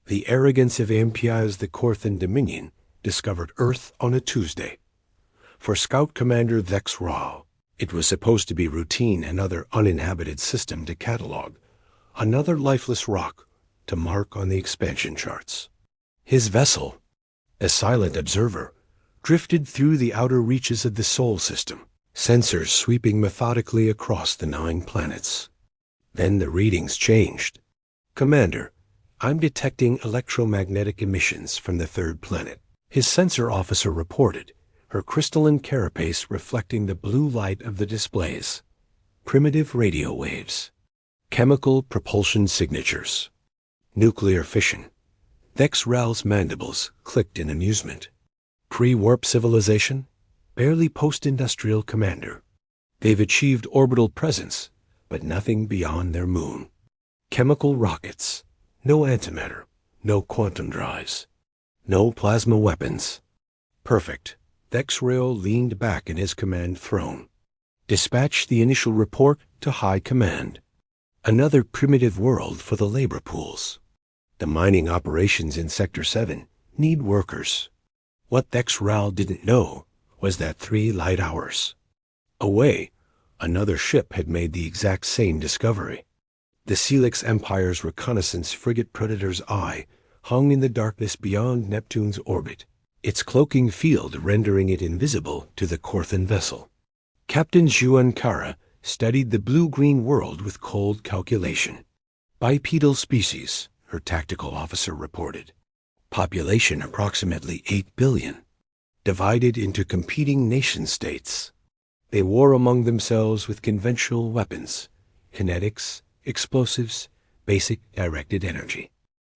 The arrogance of Ampias the Corthan Dominion discovered Earth on a Tuesday. For Scout Commander Vex Rahl, it was supposed to be routine and other uninhabited system to catalog, another lifeless rock to mark on the expansion charts. His vessel, a silent observer, drifted through the outer reaches of the Sol system, sensors sweeping methodically across the 9 planets. Then the readings changed. "Commander, I'm detecting electromagnetic emissions from the 3rd planet," his sensor officer reported, her crystalline carapace reflecting the blue light of the displays. Primitive radio waves. Chemical propulsion signatures. Nuclear fission. Vex Rahl's mandibles clicked in amusement. Pre-warp civilization? Barely post-industrial, Commander. They've achieved orbital presence, but nothing beyond their moon. Chemical rockets. No antimatter. No quantum drives. No plasma weapons. Perfect. Vex Rahl leaned back in his command throne. Dispatch the initial report to High Command. Another primitive world for the labor pools. The mining operations in Sector 7 need workers. What Vex Rahl didn't know was that 3 light hours away, another ship had made the exact same discovery. The Celix Empire's reconnaissance frigate Predator's Eye hung in the darkness beyond Neptune's orbit, its cloaking field rendering it invisible to the Corthan vessel. Captain Juan Kara studied the blue-green world with cold calculation. Bipedal species, her tactical officer reported. Population approximately 8 billion. Divided into competing nation-states. They war among themselves with conventional weapons, kinetics, explosives, basic directed energy.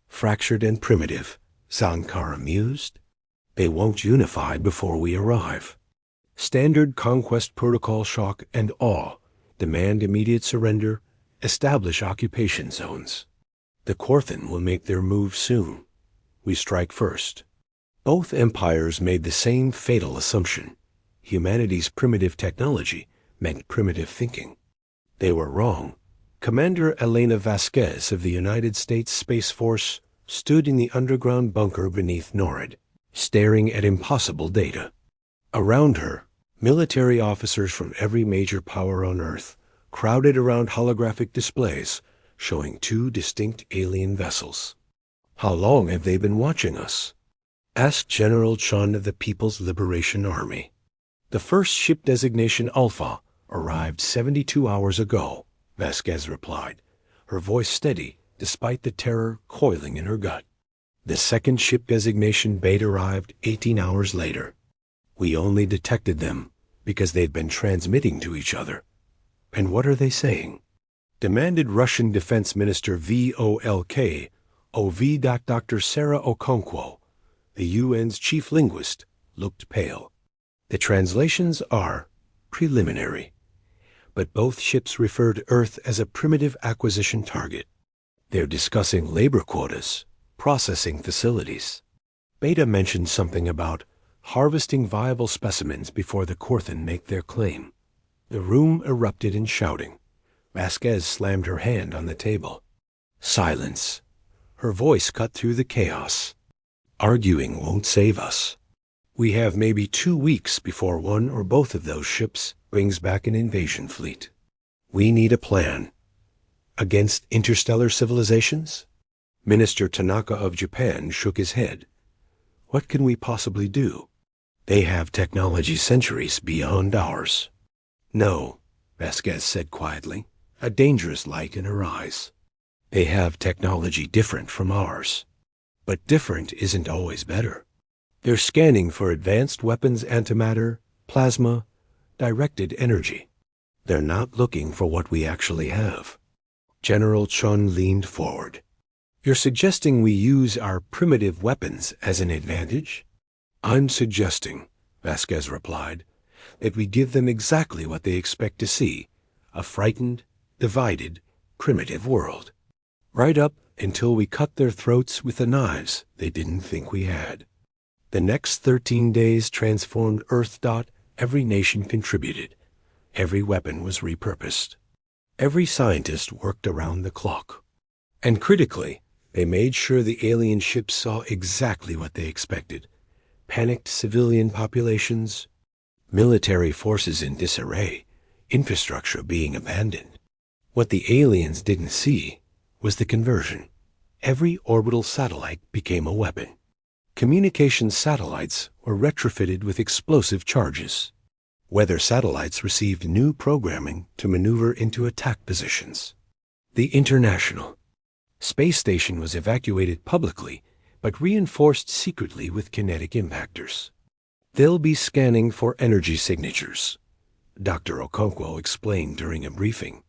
Fractured and primitive, Sankara mused. They won't unify before we arrive. Standard conquest protocol shock and awe, demand immediate surrender, establish occupation zones. The Corthan will make their move soon. We strike first. Both empires made the same fatal assumption. Humanity's primitive technology meant primitive thinking. They were wrong. Commander Elena Vasquez of the United States Space Force stood in the underground bunker beneath NORAD, staring at impossible data. Around her, military officers from every major power on Earth crowded around holographic displays showing 2 distinct alien vessels. "How long have they been watching us?" asked General Chun of the People's Liberation Army. "The first ship designation Alpha arrived 72 hours ago," Vasquez replied, her voice steady despite the terror coiling in her gut. "The second ship designation Beta arrived 18 hours later. We only detected them because they'd been transmitting to each other." "And what are they saying?" demanded Russian Defense Minister VOLK OV. Dr. Sarah Okonkwo. The UN's chief linguist looked pale. "The translations are preliminary, but both ships refer to Earth as a primitive acquisition target. They're discussing labor quotas, processing facilities. Beta mentioned something about harvesting viable specimens before the Corthan make their claim." The room erupted in shouting. Vasquez slammed her hand on the table. "Silence." Her voice cut through the chaos. "Arguing won't save us. We have maybe 2 weeks before one or both of those ships brings back an invasion fleet. We need a plan. Against interstellar civilizations?" Minister Tanaka of Japan shook his head. "What can we possibly do? They have technology centuries beyond ours." "No," Vasquez said quietly, a dangerous light in her eyes. "They have technology different from ours. But different isn't always better. They're scanning for advanced weapons, antimatter, plasma, directed energy. They're not looking for what we actually have." General Chun leaned forward. "You're suggesting we use our primitive weapons as an advantage?" "I'm suggesting," Vasquez replied, "that we give them exactly what they expect to see, a frightened, divided, primitive world. Right up until we cut their throats with the knives they didn't think we had." The next 13 days transformed Earth. Every nation contributed. Every weapon was repurposed. Every scientist worked around the clock. And critically, They made sure the alien ships saw exactly what they expected. Panicked civilian populations, military forces in disarray, infrastructure being abandoned. What the aliens didn't see was the conversion. Every orbital satellite became a weapon. Communications satellites were retrofitted with explosive charges. Weather satellites received new programming to maneuver into attack positions. The International Space Station was evacuated publicly, but reinforced secretly with kinetic impactors. They'll be scanning for energy signatures, Dr. Okonkwo explained during a briefing.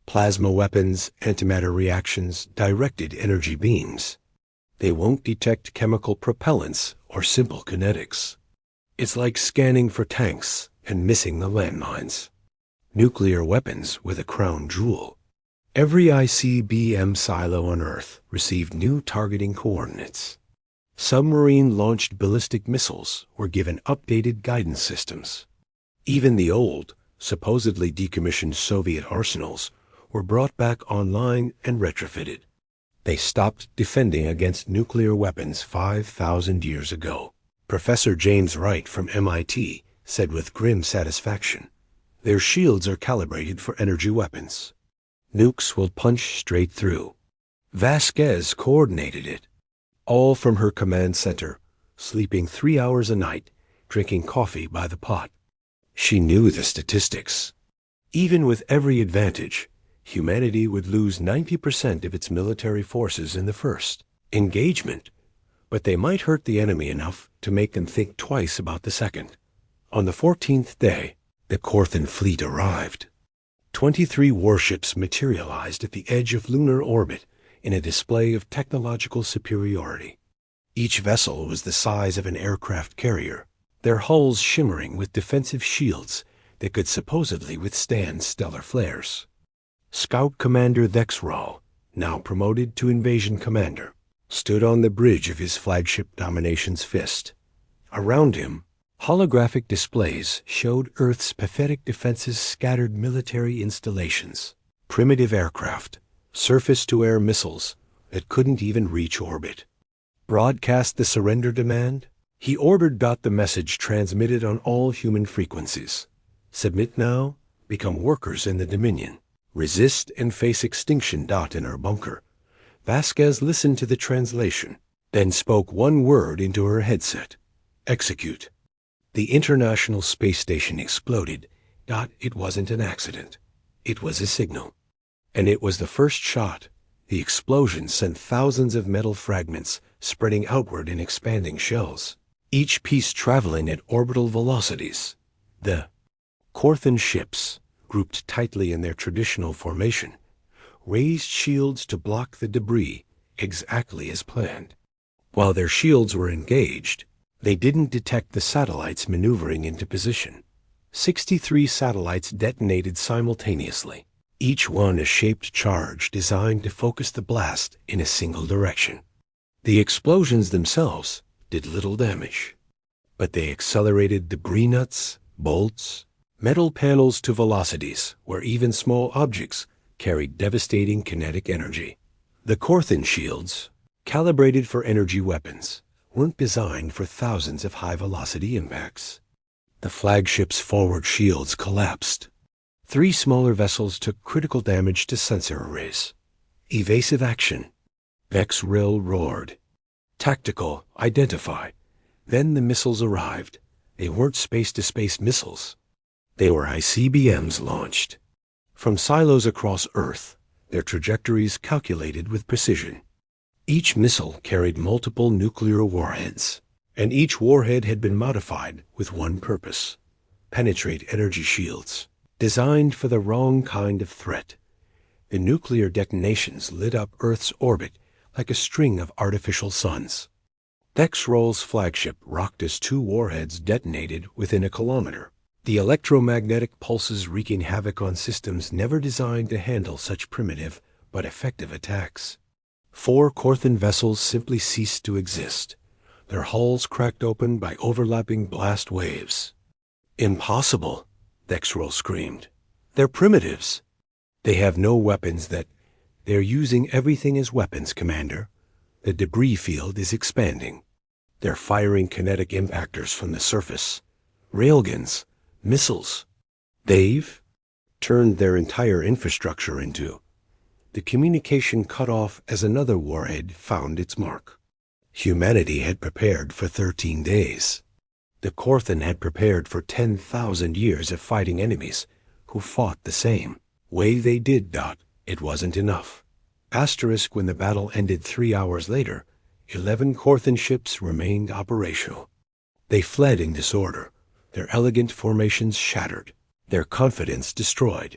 Plasma weapons, antimatter reactions, directed energy beams. They won't detect chemical propellants or simple kinetics. It's like scanning for tanks and missing the landmines. Nuclear weapons with a crown jewel. Every ICBM silo on Earth received new targeting coordinates. Submarine-launched ballistic missiles were given updated guidance systems. Even the old, supposedly decommissioned Soviet arsenals were brought back online and retrofitted. They stopped defending against nuclear weapons 5,000 years ago. Professor James Wright from MIT said with grim satisfaction, "Their shields are calibrated for energy weapons. Nukes will punch straight through." Vasquez coordinated it, all from her command center, sleeping 3 hours a night, drinking coffee by the pot. She knew the statistics. Even with every advantage, humanity would lose 90% of its military forces in the first engagement, but they might hurt the enemy enough to make them think twice about the second. On the 14th day, the Corthan fleet arrived. 23 warships materialized at the edge of lunar orbit in a display of technological superiority. Each vessel was the size of an aircraft carrier, their hulls shimmering with defensive shields that could supposedly withstand stellar flares. Scout Commander Thexral, now promoted to Invasion Commander, stood on the bridge of his flagship Domination's Fist. Around him, holographic displays showed Earth's pathetic defenses, scattered military installations, primitive aircraft, surface-to-air missiles that couldn't even reach orbit. Broadcast the surrender demand? He ordered. The message transmitted on all human frequencies. Submit now, become workers in the Dominion. Resist and face extinction. In her bunker, Vasquez listened to the translation, then spoke one word into her headset. Execute. The International Space Station exploded. It wasn't an accident. It was a signal. And it was the first shot. The explosion sent thousands of metal fragments spreading outward in expanding shells, each piece traveling at orbital velocities. The Corthan ships, grouped tightly in their traditional formation, raised shields to block the debris exactly as planned. While their shields were engaged, they didn't detect the satellites maneuvering into position. 63 satellites detonated simultaneously, each one a shaped charge designed to focus the blast in a single direction. The explosions themselves did little damage, but they accelerated debris nuts, bolts, metal panels to velocities where even small objects carried devastating kinetic energy. The Corthan shields, calibrated for energy weapons, weren't designed for thousands of high-velocity impacts. The flagship's forward shields collapsed. 3 smaller vessels took critical damage to sensor arrays. Evasive action. Vex-Rill roared. Tactical, identify. Then the missiles arrived. They weren't space-to-space missiles. They were ICBMs launched. From silos across Earth, their trajectories calculated with precision. Each missile carried multiple nuclear warheads, and each warhead had been modified with one purpose: penetrate energy shields, designed for the wrong kind of threat. The nuclear detonations lit up Earth's orbit like a string of artificial suns. Thexrol's flagship rocked as 2 warheads detonated within a kilometer, the electromagnetic pulses wreaking havoc on systems never designed to handle such primitive but effective attacks. 4 Corthan vessels simply ceased to exist, their hulls cracked open by overlapping blast waves. "Impossible," Thexrol screamed. "They're primitives. They have no weapons that—" "They're using everything as weapons, Commander. The debris field is expanding. They're firing kinetic impactors from the surface, railguns, missiles. They've turned their entire infrastructure into the communication cut off as another warhead found its mark. Humanity had prepared for 13 days. The Korthan had prepared for 10,000 years of fighting enemies who fought the same way they did. It wasn't enough. Asterisk, when the battle ended 3 hours later, 11 Korthan ships remained operational. They fled in disorder, their elegant formations shattered, their confidence destroyed.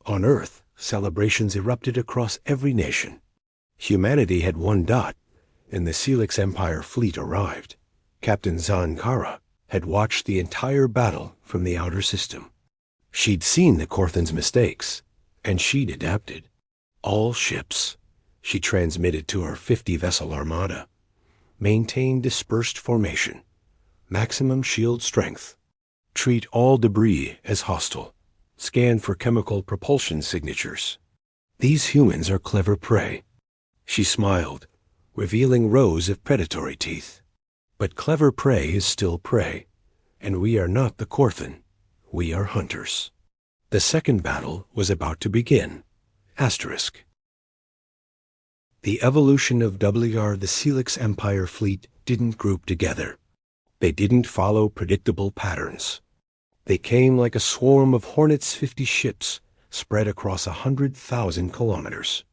On Earth, celebrations erupted across every nation. Humanity had won. And the Celix Empire fleet arrived. Captain Zankara had watched the entire battle from the outer system. She'd seen the Korthan's mistakes, and she'd adapted. All ships, she transmitted to her 50-vessel armada, maintain dispersed formation, maximum shield strength, treat all debris as hostile, scan for chemical propulsion signatures. These humans are clever prey. She smiled, revealing rows of predatory teeth. But clever prey is still prey, and we are not the Korthan. We are hunters. The second battle was about to begin. Asterisk. The evolution of WR, the Celix Empire fleet, didn't group together. They didn't follow predictable patterns. They came like a swarm of Hornets 50 ships spread across 100,000 kilometers.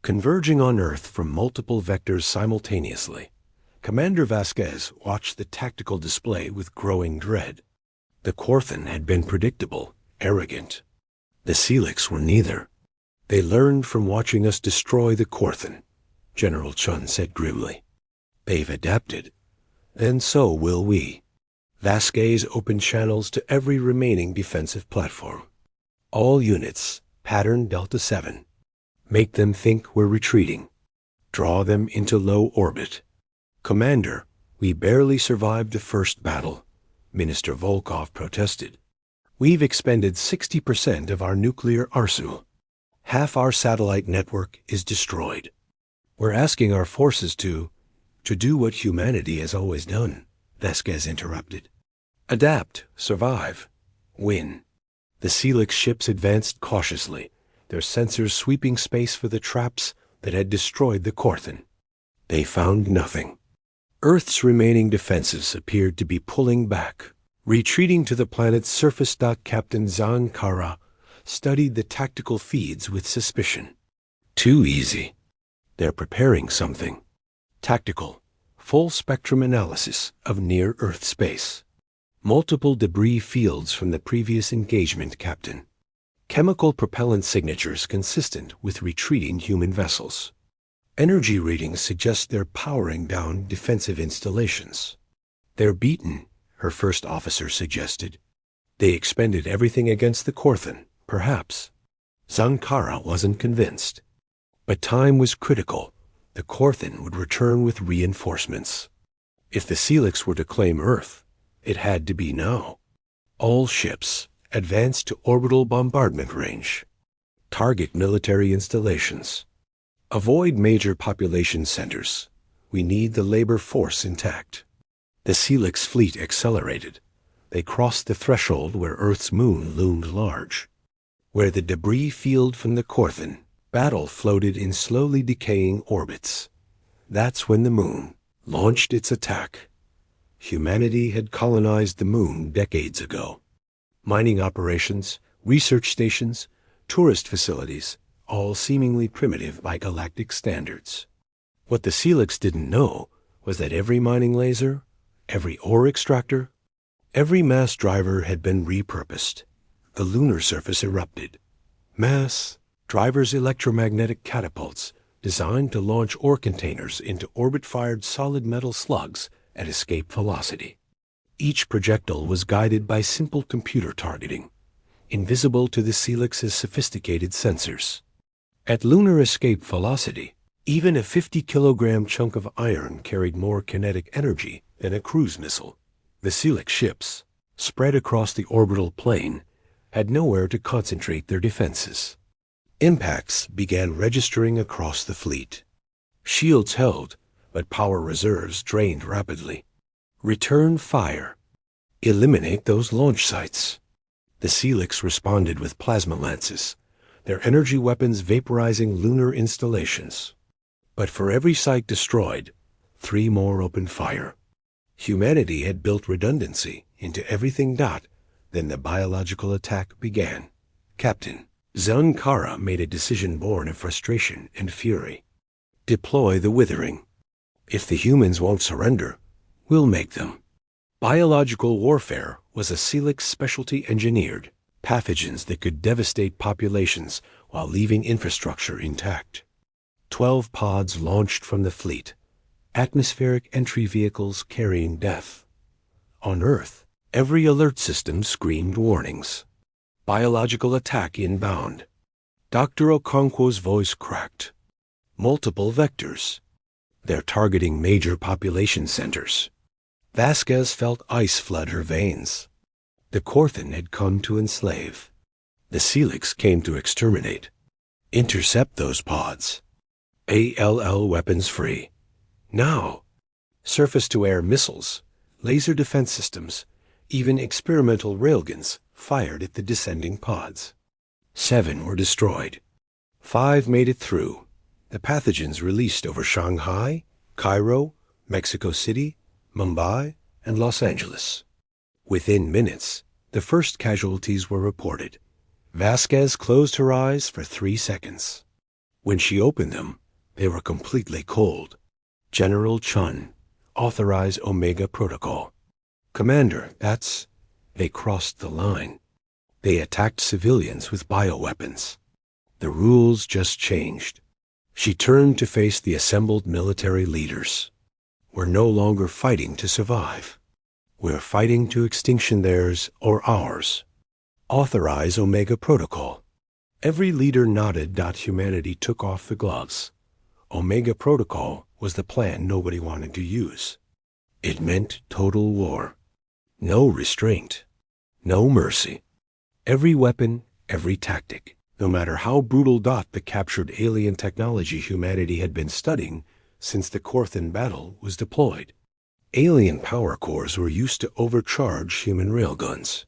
Converging on Earth from multiple vectors simultaneously, Commander Vasquez watched the tactical display with growing dread. The Korthan had been predictable, arrogant. The Celix were neither. They learned from watching us destroy the Korthan, General Chun said grimly. They've adapted, and so will we. Vasquez opened channels to every remaining defensive platform. All units, pattern Delta 7. Make them think we're retreating. Draw them into low orbit. Commander, we barely survived the first battle, Minister Volkov protested. We've expended 60% of our nuclear arsenal. Half our satellite network is destroyed. We're asking our forces to do what humanity has always done, Vasquez interrupted. Adapt, survive, win. The Celix ships advanced cautiously, their sensors sweeping space for the traps that had destroyed the Korthan. They found nothing. Earth's remaining defenses appeared to be pulling back, retreating to the planet's surface. Captain Zankara studied the tactical feeds with suspicion. Too easy. They're preparing something. Tactical, full-spectrum analysis of near-Earth space. Multiple debris fields from the previous engagement, Captain. Chemical propellant signatures consistent with retreating human vessels. Energy readings suggest they're powering down defensive installations. They're beaten, her first officer suggested. They expended everything against the Korthan, perhaps. Zankara wasn't convinced. But time was critical. The Korthan would return with reinforcements. If the Celix were to claim Earth, it had to be now. All ships advance to orbital bombardment range. Target military installations. Avoid major population centers. We need the labor force intact. The Celix fleet accelerated. They crossed the threshold where Earth's moon loomed large. Where the debris field from the Korthan, battle floated in slowly decaying orbits. That's when the moon launched its attack. Humanity had colonized the moon decades ago. Mining operations, research stations, tourist facilities, all seemingly primitive by galactic standards. What the Celix didn't know was that every mining laser, every ore extractor, every mass driver had been repurposed. The lunar surface erupted. Mass drivers' electromagnetic catapults designed to launch ore containers into orbit-fired solid metal slugs at escape velocity. Each projectile was guided by simple computer targeting, invisible to the Celix's sophisticated sensors. At lunar escape velocity, even a 50-kilogram chunk of iron carried more kinetic energy than a cruise missile. The Celix ships, spread across the orbital plane, had nowhere to concentrate their defenses. Impacts began registering across the fleet. Shields held, but power reserves drained rapidly. Return fire. Eliminate those launch sites. The Helix responded with plasma lances, their energy weapons vaporizing lunar installations. But for every site destroyed, 3 more opened fire. Humanity had built redundancy into everything. Then the biological attack began. Captain Zankara made a decision born of frustration and fury. Deploy the withering. If the humans won't surrender, we'll make them. Biological warfare was a Helix specialty engineered, pathogens that could devastate populations while leaving infrastructure intact. 12 pods launched from the fleet, atmospheric entry vehicles carrying death. On Earth, every alert system screamed warnings. Biological attack inbound. Dr. Okonkwo's voice cracked. Multiple vectors. They're targeting major population centers. Vasquez felt ice flood her veins. The Corthan had come to enslave. The Helix came to exterminate. Intercept those pods. ALL weapons free. Now. Surface-to-air missiles, laser defense systems, even experimental railguns fired at the descending pods. 7 were destroyed. 5 made it through. The pathogens released over Shanghai, Cairo, Mexico City, Mumbai, and Los Angeles. Within minutes, the first casualties were reported. Vasquez closed her eyes for 3 seconds. When she opened them, they were completely cold. General Chun, authorize Omega Protocol. Commander, They crossed the line. They attacked civilians with bioweapons. The rules just changed. She turned to face the assembled military leaders. We're no longer fighting to survive. We're fighting to extinction, theirs or ours. Authorize Omega Protocol. Every leader nodded. Humanity took off the gloves. Omega Protocol was the plan nobody wanted to use. It meant total war. No restraint. No mercy. Every weapon, every tactic, no matter how brutal. The captured alien technology humanity had been studying since the Corthan battle was deployed. Alien power cores were used to overcharge human railguns.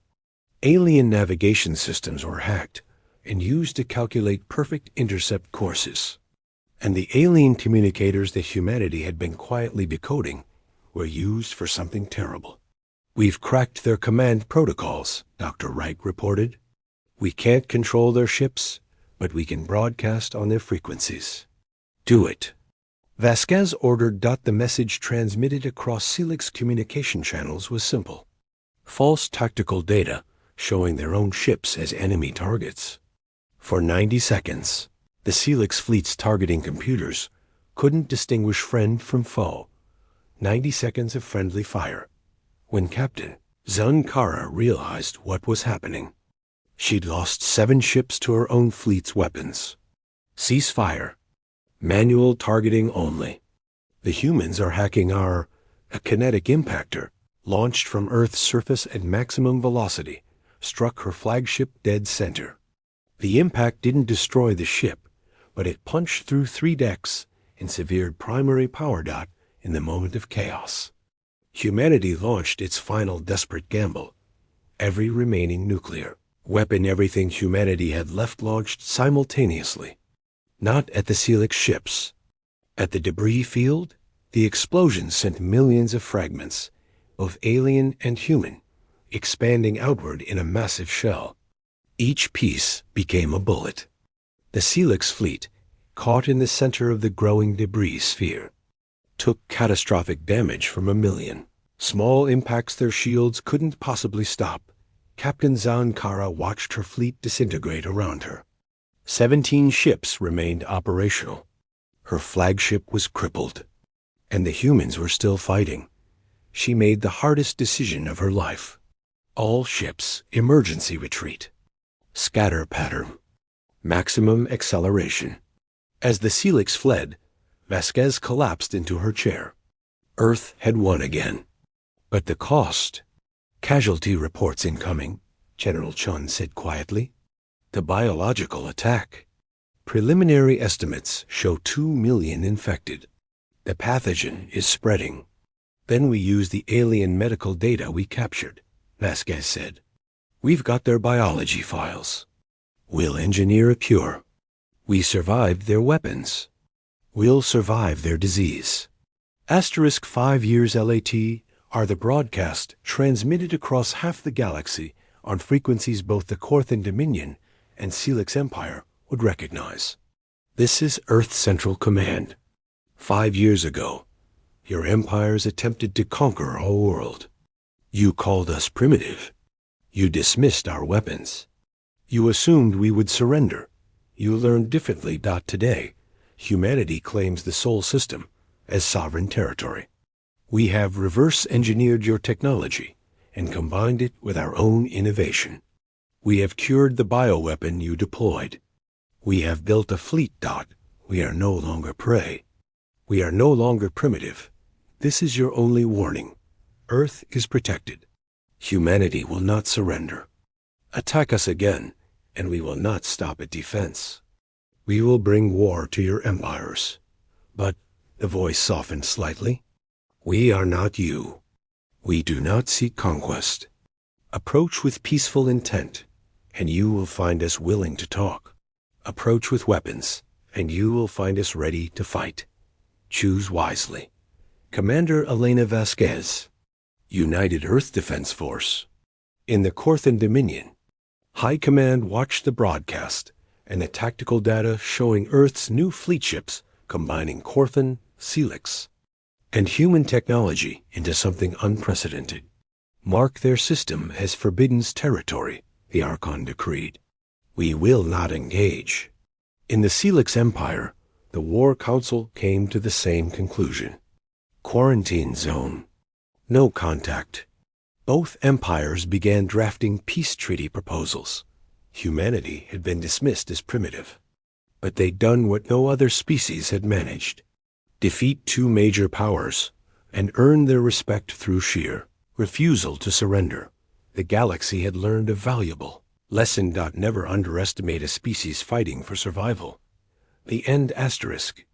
Alien navigation systems were hacked and used to calculate perfect intercept courses. And the alien communicators that humanity had been quietly decoding were used for something terrible. We've cracked their command protocols, Dr. Wright reported. We can't control their ships, but we can broadcast on their frequencies. Do it. Vasquez ordered. The message transmitted across Helix communication channels was simple. False tactical data showing their own ships as enemy targets. For 90 seconds, the Helix fleet's targeting computers couldn't distinguish friend from foe. 90 seconds of friendly fire. When Captain Zankara realized what was happening, she'd lost 7 ships to her own fleet's weapons. Cease fire. Manual targeting only. The humans are hacking a kinetic impactor, launched from Earth's surface at maximum velocity, struck her flagship dead center. The impact didn't destroy the ship, but it punched through 3 decks and severed primary power. In the moment of chaos, humanity launched its final desperate gamble. Every remaining nuclear weapon, everything humanity had left, launched simultaneously. Not at the Helix ships. At the debris field, the explosion sent millions of fragments, both alien and human, expanding outward in a massive shell. Each piece became a bullet. The Helix fleet, caught in the center of the growing debris sphere, took catastrophic damage from 1,000,000. Small impacts their shields couldn't possibly stop. Captain Zankara watched her fleet disintegrate around her. 17 ships remained operational. Her flagship was crippled, and the humans were still fighting. She made the hardest decision of her life. All ships, emergency retreat. Scatter pattern. Maximum acceleration. As the Helix fled, Vasquez collapsed into her chair. Earth had won again. But the cost? Casualty reports incoming, General Chun said quietly. The biological attack. Preliminary estimates show 2 million infected. The pathogen is spreading. Then we use the alien medical data we captured, Vasquez said. We've got their biology files. We'll engineer a cure. We survived their weapons. We'll survive their disease. Asterisk 5 years LAT are the broadcast transmitted across half the galaxy on frequencies both the Corthan Dominion and Celix Empire would recognize. This is Earth Central Command. 5 years ago, your empires attempted to conquer our world. You called us primitive. You dismissed our weapons. You assumed we would surrender. You learned differently. Today, humanity claims the Sol system as sovereign territory. We have reverse-engineered your technology and combined it with our own innovation. We have cured the bioweapon you deployed. We have built a fleet. We are no longer prey. We are no longer primitive. This is your only warning. Earth is protected. Humanity will not surrender. Attack us again, and we will not stop at defense. We will bring war to your empires. But, the voice softened slightly, we are not you. We do not seek conquest. Approach with peaceful intent, and you will find us willing to talk. Approach with weapons, and you will find us ready to fight. Choose wisely. Commander Elena Vasquez, United Earth Defense Force. In the Corthan Dominion, High Command watched the broadcast and the tactical data showing Earth's new fleet ships combining Corthan, Celix, and human technology into something unprecedented. Mark their system as Forbidden's territory, the Archon decreed. We will not engage. In the Celix Empire, the War Council came to the same conclusion. Quarantine zone. No contact. Both empires began drafting peace treaty proposals. Humanity had been dismissed as primitive. But they'd done what no other species had managed. Defeat two major powers, and earn their respect through sheer refusal to surrender. The galaxy had learned a valuable lesson. Never underestimate a species fighting for survival. The end asterisk